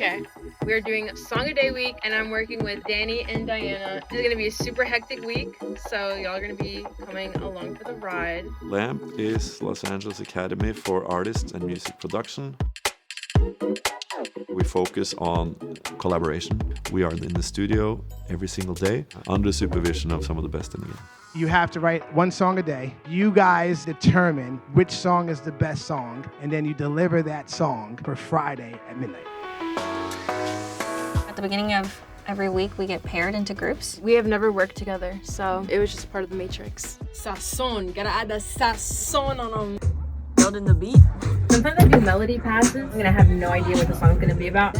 Okay, we're doing Song a Day week, and I'm working with Danny and Diana. It's gonna be a super hectic week, so y'all are gonna be coming along for the ride. LAAMP is Los Angeles Academy for Artists and Music Production. We focus on collaboration. We are in the studio every single day under supervision of some of the best in the game. You have to write one song a day. You guys determine which song is the best song, and then you deliver that song for Friday at midnight. At the beginning of every week, we get paired into groups. We have never worked together, so it was just part of the matrix. Sazon, gotta add the sazon on them. Building the beat. Sometimes I do melody passes, and I have no idea what the song's gonna be about.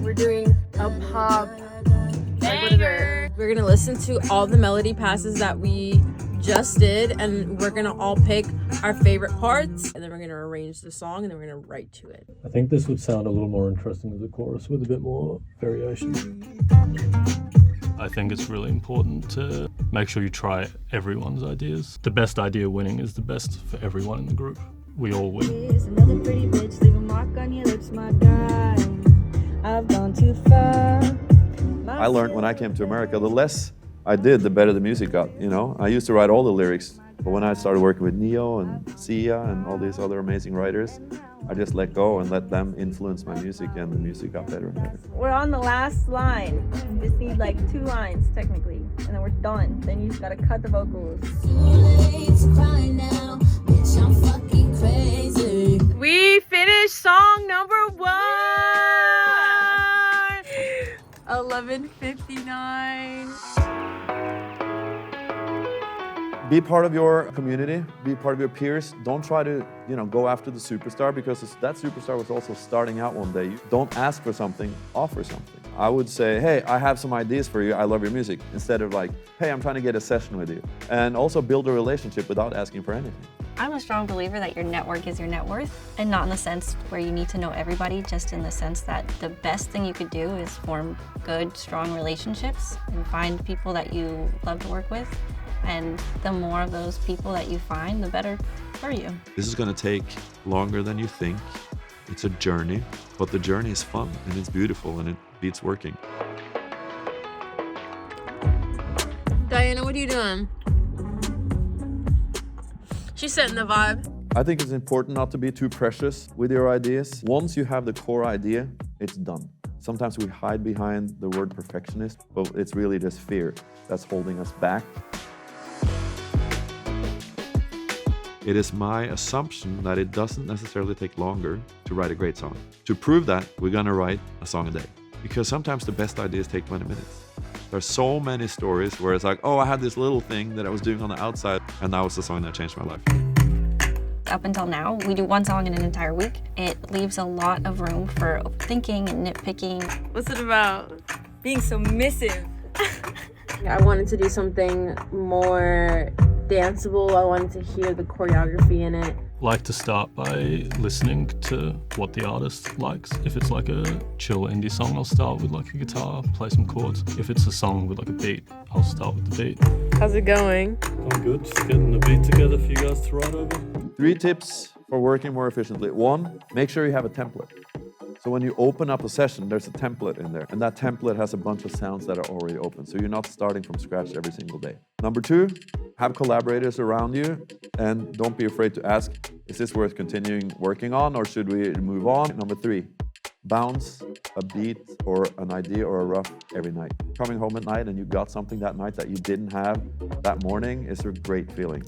We're doing a pop banger. We're gonna listen to all the melody passes that we just did, and we're gonna all pick our favorite parts, and then we're gonna arrange the song, and then we're gonna write to it. I think this would sound a little more interesting as a chorus with a bit more variation. I think it's really important to make sure you try everyone's ideas. The best idea winning is the best for everyone in the group. We all win. Another pretty bitch, leave a mark on your lips, my guy. I've gone too far. I learned when I came to America, the less I did, the better the music got, you know? I used to write all the lyrics, but when I started working with Neo and Sia and all these other amazing writers, I just let go and let them influence my music, and the music got better and better. We're on the last line. We just need like 2 lines, technically, and then we're done. Then you just gotta cut the vocals. We finished song number 1! 11:59. Be part of your community, be part of your peers. Don't try to, go after the superstar, because that superstar was also starting out one day. Don't ask for something, offer something. I would say, hey, I have some ideas for you, I love your music, instead of like, hey, I'm trying to get a session with you. And also build a relationship without asking for anything. I'm a strong believer that your network is your net worth, and not in the sense where you need to know everybody, just in the sense that the best thing you could do is form good, strong relationships and find people that you love to work with. And the more of those people that you find, the better for you. This is going to take longer than you think. It's a journey, but the journey is fun and it's beautiful and it beats working. Diana, what are you doing? She's setting the vibe. I think it's important not to be too precious with your ideas. Once you have the core idea, it's done. Sometimes we hide behind the word perfectionist, but it's really just fear that's holding us back. It is my assumption that it doesn't necessarily take longer to write a great song. To prove that, we're gonna write a song a day. Because sometimes the best ideas take 20 minutes. There's so many stories where it's like, oh, I had this little thing that I was doing on the outside, and that was the song that changed my life. Up until now, we do one song in an entire week. It leaves a lot of room for thinking and nitpicking. What's it about? Being submissive. I wanted to do something more danceable. I wanted to hear the choreography in it. Like to start by listening to what the artist likes. If it's like a chill indie song, I'll start with like a guitar, play some chords. If it's a song with like a beat, I'll start with the beat. How's it going? I'm good, just getting the beat together for you guys to write over. 3 tips for working more efficiently. 1, make sure you have a template. So when you open up a session, there's a template in there, and that template has a bunch of sounds that are already open, so you're not starting from scratch every single day. Number 2, have collaborators around you, and don't be afraid to ask, is this worth continuing working on, or should we move on? Number 3, bounce a beat or an idea or a rough every night. Coming home at night and you got something that night that you didn't have that morning is a great feeling.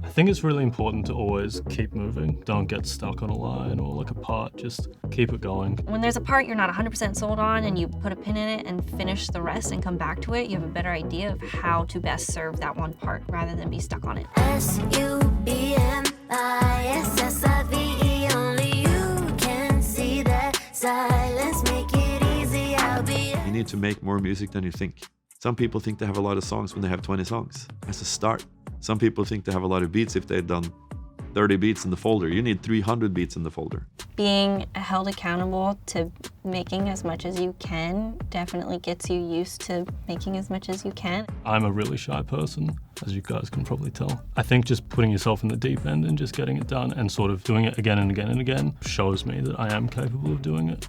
I think it's really important to always keep moving. Don't get stuck on a line or like a part, just keep it going. When there's a part you're not 100% sold on and you put a pin in it and finish the rest and come back to it, you have a better idea of how to best serve that one part rather than be stuck on it. SUBMISSIVE, only you can see that silence, make it easy, I'll be. You need to make more music than you think. Some people think they have a lot of songs when they have 20 songs. That's a start. Some people think they have a lot of beats if they've done 30 beats in the folder. You need 300 beats in the folder. Being held accountable to making as much as you can definitely gets you used to making as much as you can. I'm a really shy person, as you guys can probably tell. I think just putting yourself in the deep end and just getting it done and sort of doing it again and again and again shows me that I am capable of doing it.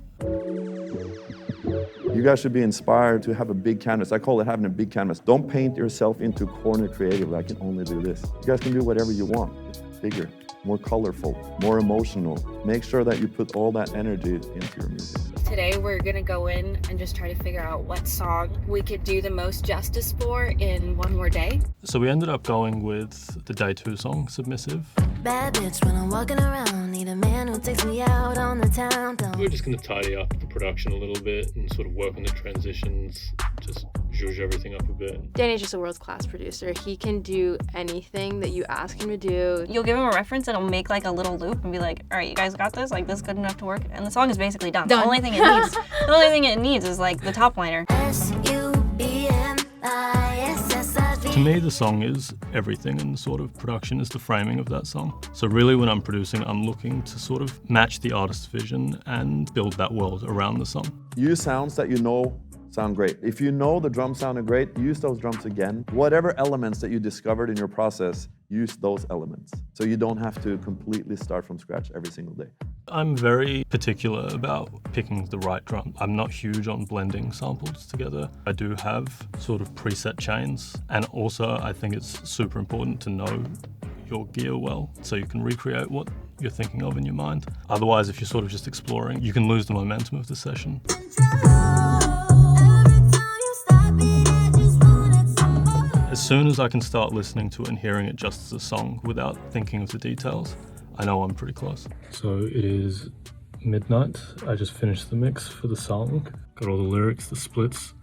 You guys should be inspired to have a big canvas. I call it having a big canvas. Don't paint yourself into a corner creative. I can only do this. You guys can do whatever you want. Just bigger, more colorful, more emotional. Make sure that you put all that energy into your music. Today we're gonna go in and just try to figure out what song we could do the most justice for in one more day. So we ended up going with the day 2 song, Submissive. Bad bitch when I'm walking around. Need a man who takes me out on the town. We're just going to tidy up the production a little bit and sort of work on the transitions, just zhuzh everything up a bit. Danny's just a world-class producer. He can do anything that you ask him to do. You'll give him a reference and it'll make like a little loop and be like, all right, you guys got this? Like, this is good enough to work? And the song is basically done. The only thing it needs is like the top liner. To me, the song is everything, and sort of production is the framing of that song. So really when I'm producing, I'm looking to sort of match the artist's vision and build that world around the song. Use sounds that you know sound great. If you know the drums sounded great, use those drums again. Whatever elements that you discovered in your process, use those elements. So you don't have to completely start from scratch every single day. I'm very particular about picking the right drum. I'm not huge on blending samples together. I do have sort of preset chains, and also I think it's super important to know your gear well so you can recreate what you're thinking of in your mind. Otherwise, if you're sort of just exploring, you can lose the momentum of the session. As soon as I can start listening to it and hearing it just as a song without thinking of the details, I know I'm pretty close. So it is midnight. I just finished the mix for the song. Got all the lyrics, the splits,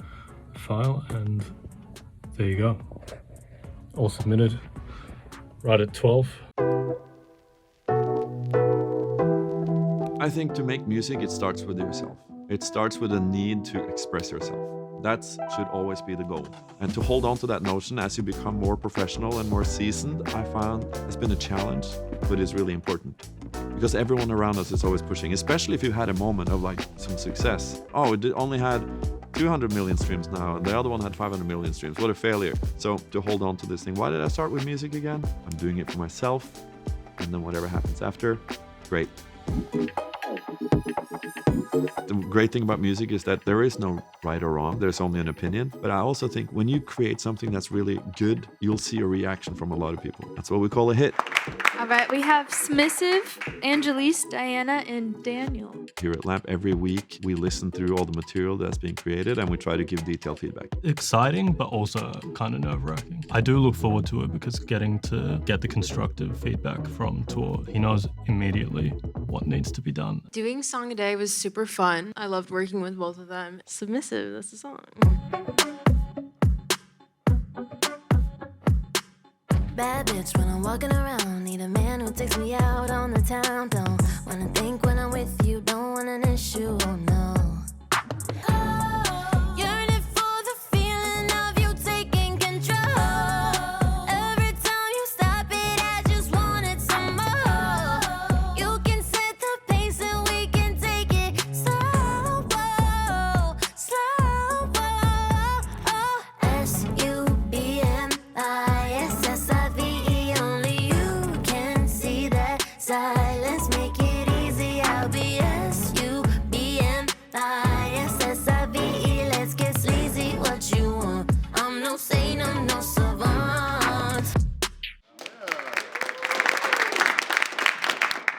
the file, and there you go. All submitted right at 12. I think to make music, it starts with yourself. It starts with a need to express yourself. That should always be the goal. And to hold on to that notion as you become more professional and more seasoned, I found has been a challenge, but is really important. Because everyone around us is always pushing, especially if you had a moment of like some success. Oh, it only had 200 million streams now, and the other one had 500 million streams. What a failure. So to hold on to this thing, why did I start with music again? I'm doing it for myself, and then whatever happens after, great. The great thing about music is that there is no right or wrong. There's only an opinion. But I also think when you create something that's really good, you'll see a reaction from a lot of people. That's what we call a hit. All right, we have Submissive, Angelyse, Diana, and Daniel. Here at LAAMP, every week we listen through all the material that's being created and we try to give detailed feedback. Exciting, but also kind of nerve-wracking. I do look forward to it because getting to get the constructive feedback from Tor, he knows immediately what needs to be done. Doing Song a Day was super fun. I loved working with both of them. Submissive, that's the song. Bad bitch when I'm walking around. Need a man who takes me out on the town. Don't wanna think when I'm with you. Don't want an issue, oh no. Yearning for the feeling of you taking control. Every time you stop it, I just wanted some more. You can set the pace and we can take it slow, slow. S-U-B-M-I-S-S-I-V-E. Only you can see that silence. Make it easy. I'll be S-U-B-M-I-S-S-I-V-E. Let's get sleazy. What you want? I'm no saint, I'm no savant.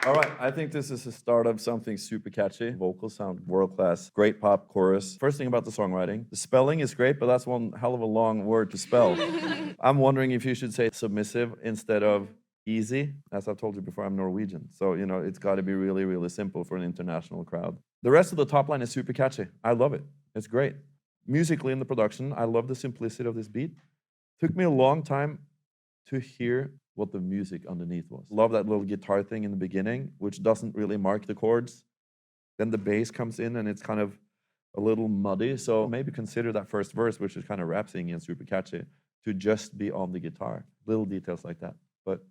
All right, I think this is the start of something super catchy. Vocals sound world-class, great pop chorus. First thing about the songwriting, the spelling is great, but that's one hell of a long word to spell. I'm wondering if you should say submissive instead of easy. As I've told you before, I'm Norwegian. So, you know, it's got to be really, really simple for an international crowd. The rest of the top line is super catchy. I love it. It's great. Musically in the production, I love the simplicity of this beat. Took me a long time to hear what the music underneath was. Love that little guitar thing in the beginning, which doesn't really mark the chords. Then the bass comes in and it's kind of a little muddy. So maybe consider that first verse, which is kind of rap singing and super catchy, to just be on the guitar. Little details like that. But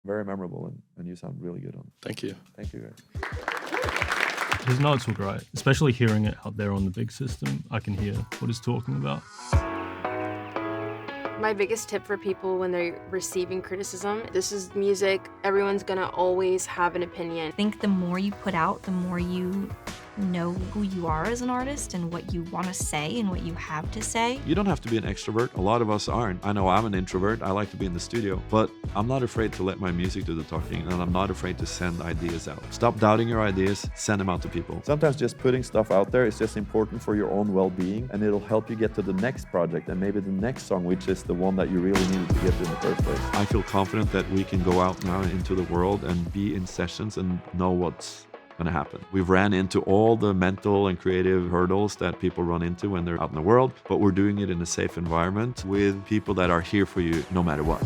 very memorable, and you sound really good on it. Thank you. Thank you, guys. His notes were great, especially hearing it out there on the big system. I can hear what he's talking about. My biggest tip for people when they're receiving criticism, this is music. Everyone's gonna always have an opinion. I think the more you put out, the more you know who you are as an artist and what you want to say and what you have to say. You don't have to be an extrovert. A lot of us aren't. I know I'm an introvert. I like to be in the studio, but I'm not afraid to let my music do the talking, and I'm not afraid to send ideas out. Stop doubting your ideas, send them out to people. Sometimes just putting stuff out there is just important for your own well-being, and it'll help you get to the next project and maybe the next song, which is the one that you really needed to get to in the first place. I feel confident that we can go out now into the world and be in sessions and know what's going to happen. We've ran into all the mental and creative hurdles that people run into when they're out in the world, but we're doing it in a safe environment with people that are here for you no matter what.